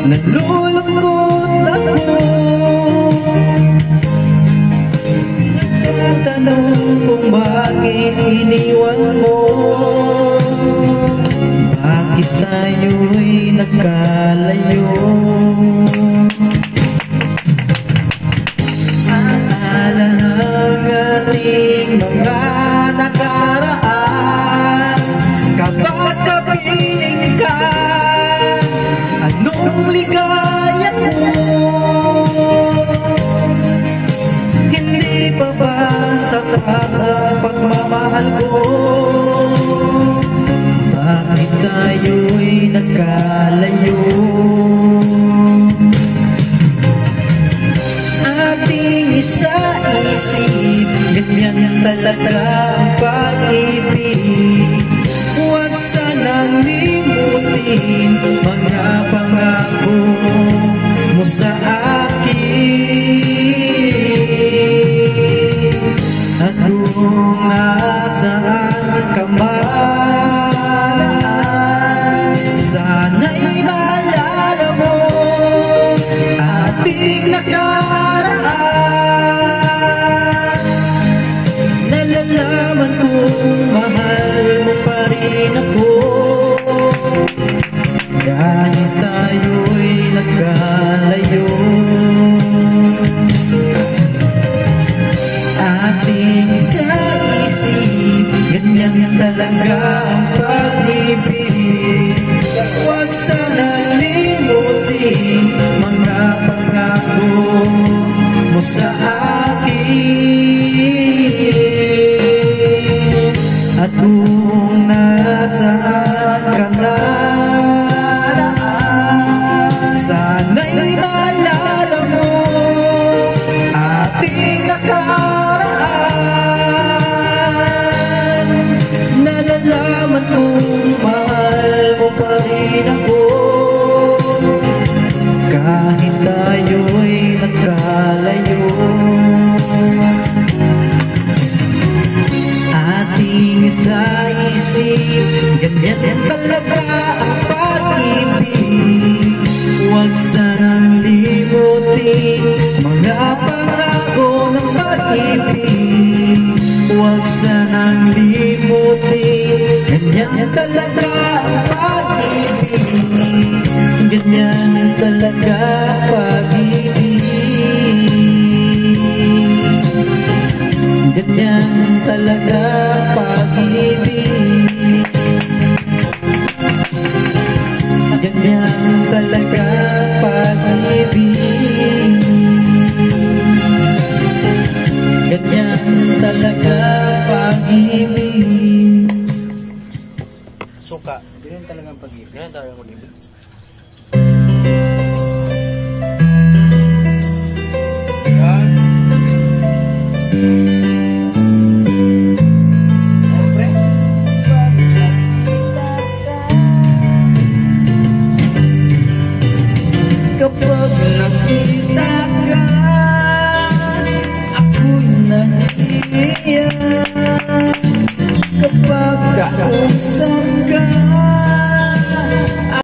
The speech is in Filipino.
nalulungkot ako. Nagtatanong kung bakit iniwan mo, bakit tayo'y nagkalayo. Alala ng ating mga nakaraan, kapag kapiling ka, anong ligaya ko? Hindi pa ba sapat ang pagmamahal ko? Bakit tayo'y nagkalayo? Ating isa-isip, ganyan talaga ang pag-ibig. Huwag sanang limutin mga pangako mo sa akin. At kung nasaan ka man, sana'y maalala mo ating nakaraan. Nalalaman kong mahal mo pa rin ako, kahit tayo'y nagkalayo. Ating isa-isip, ganyan talaga ang pag-ibig. Huwag sanang limutin mga pangako mo sa akin. At kung nasaan ka na, sana'y maalala mo ating nakaraan. Nalalaman kong mahal mo pa rin ako, kahit tayo'y nagkalayo. Ating isa-isip, ganyan talaga ang pag-ibig. Huwag sanang limutin mga pangako ng pag-ibig. Huwag sanang limutin, ganyan talaga ang pag-ibig. Ganyan talaga ang pag-ibig. Ganyan talaga ang pag-ibig. Ganyan talaga ang pag-ibig. Ganyan talaga ang pag-ibig. Suka, ganyan talaga ang pag-ibig. Ganyan talaga ang pag-ibig.